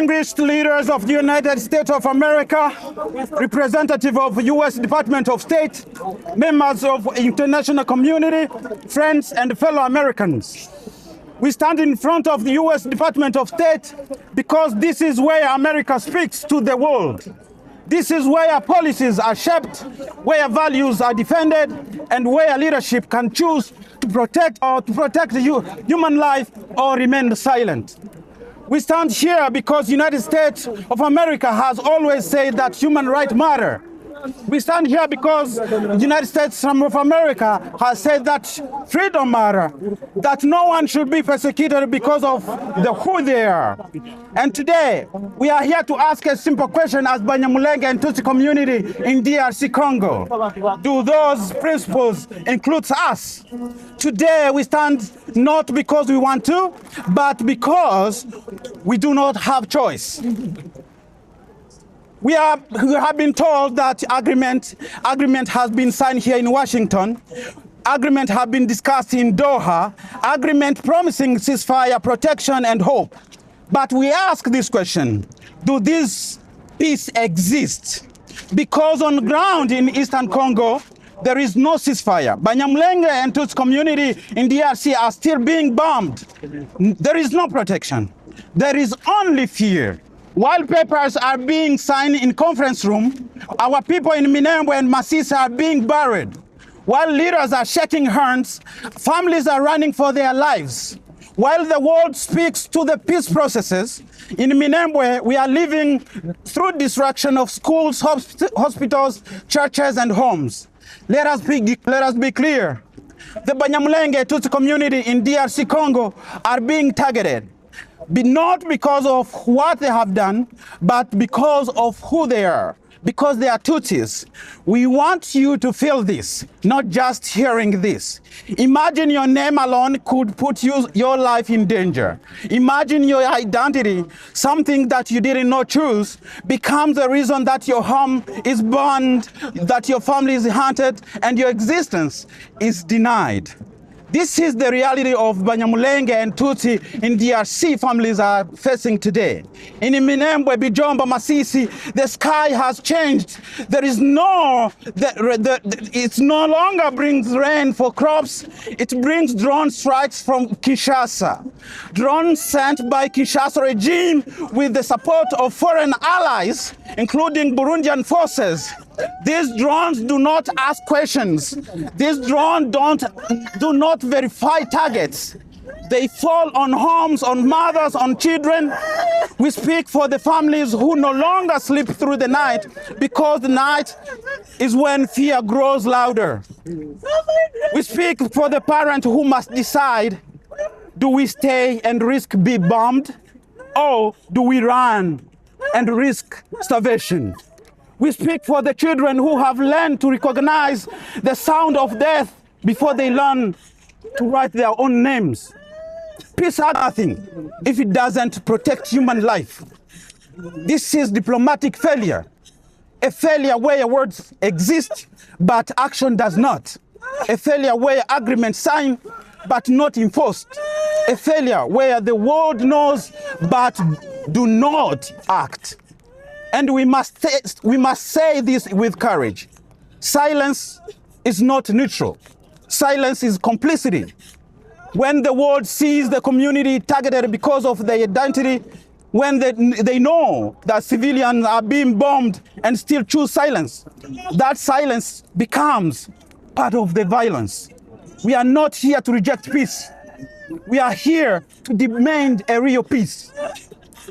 Distinguished leaders of the United States of America, representative of U.S. Department of State, members of international community, friends and fellow Americans. We stand in front of the U.S. Department of State because this is where America speaks to the world. This is where policies are shaped, where values are defended, and where leadership can choose to protect human life or remain silent. We stand here because the United States of America has always said that human rights matter. We stand here because the United States of America has said that freedom matters, that no one should be persecuted because of who they are. And today, we are here to ask a simple question as Banyamulenge and Tutsi community in DRC Congo. Do those principles include us? Today, we stand not because we want to, but because we do not have choice. We have been told that agreement has been signed here in Washington. Agreement have been discussed in Doha. Agreement promising ceasefire, protection, and hope. But we ask this question: do this peace exist? Because on ground in Eastern Congo, there is no ceasefire. Banyamulenge and Tutsi community in DRC are still being bombed. There is no protection. There is only fear. While papers are being signed in conference room, our people in Minembwe and Masisi are being buried. While leaders are shaking hands, families are running for their lives. While the world speaks to the peace processes, in Minembwe we are living through destruction of schools, hospitals, churches, and homes. Let us be clear. The Banyamulenge Tutsi community in DRC Congo are being targeted. Not because of what they have done, but because of who they are, because they are Tutsis. We want you to feel this, not just hearing this. Imagine your name alone could put your life in danger. Imagine your identity, something that you did not choose, becomes the reason that your home is burned, that your family is hunted, and your existence is denied. This is the reality of Banyamulenge and Tutsi in DRC families are facing today. In Minembwe, Bijomba, Masisi, the sky has changed. There is it no longer brings rain for crops. It brings drone strikes from Kinshasa. Drones sent by Kinshasa regime with the support of foreign allies, including Burundian forces. These drones do not ask questions. These drones do not verify targets. They fall on homes, on mothers, on children. We speak for the families who no longer sleep through the night because the night is when fear grows louder. We speak for the parent who must decide, do we stay and risk being bombed, or do we run and risk starvation? We speak for the children who have learned to recognize the sound of death before they learn to write their own names. Peace has nothing if it doesn't protect human life. This is diplomatic failure. A failure where words exist, but action does not. A failure where agreements signed, but not enforced. A failure where the world knows, but do not act. And we must say this with courage. Silence is not neutral. Silence is complicity. When the world sees the community targeted because of their identity, when they know that civilians are being bombed and still choose silence, that silence becomes part of the violence. We are not here to reject peace. We are here to demand a real peace.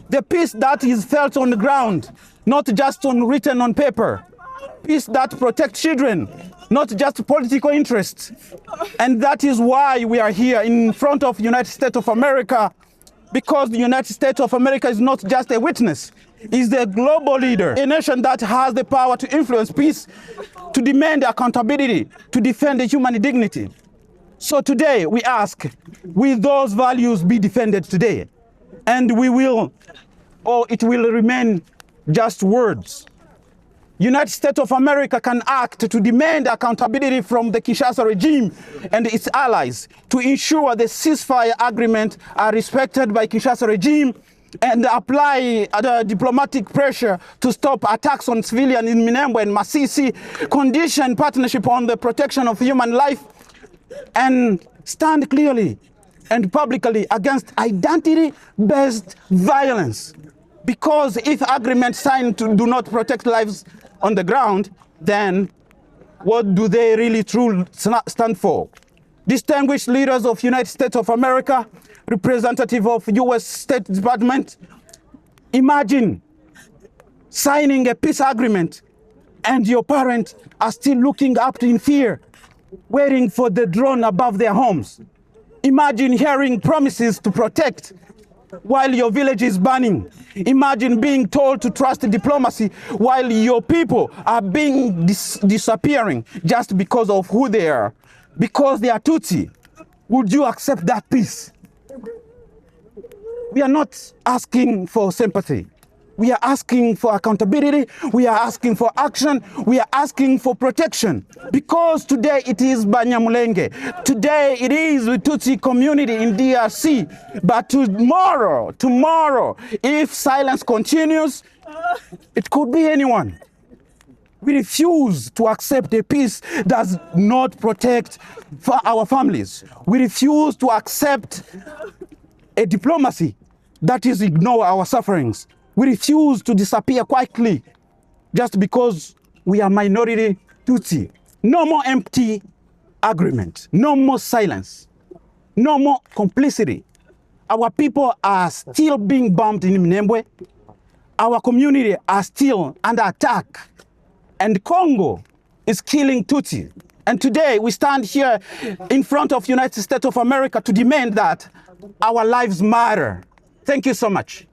The peace that is felt on the ground, not just written on paper. Peace that protects children, not just political interests. And that is why we are here in front of the United States of America, because the United States of America is not just a witness, it's the global leader, a nation that has the power to influence peace, to demand accountability, to defend the human dignity. So today we ask, will those values be defended today? And we will, or it will remain just words. United States of America can act to demand accountability from the Kinshasa regime and its allies to ensure the ceasefire agreement are respected by Kinshasa regime and apply the diplomatic pressure to stop attacks on civilians in Minembwe and Masisi, condition partnership on the protection of human life, and stand clearly and publicly against identity-based violence. Because if agreements signed do not protect lives on the ground, then what do they really truly stand for? Distinguished leaders of United States of America, representative of US State Department, imagine signing a peace agreement and your parents are still looking up in fear, waiting for the drone above their homes. Imagine hearing promises to protect while your village is burning. Imagine being told to trust diplomacy while your people are being disappearing just because of who they are, because they are Tutsi. Would you accept that peace? We are not asking for sympathy. We are asking for accountability. We are asking for action. We are asking for protection. Because today it is Banyamulenge. Today it is the Tutsi community in DRC. But tomorrow, if silence continues, it could be anyone. We refuse to accept a peace that does not protect our families. We refuse to accept a diplomacy that is ignore our sufferings. We refuse to disappear quietly just because we are minority Tutsi. No more empty agreement. No more silence. No more complicity. Our people are still being bombed in Minembwe. Our community are still under attack. And Congo is killing Tutsi. And today we stand here in front of United States of America to demand that our lives matter. Thank you so much.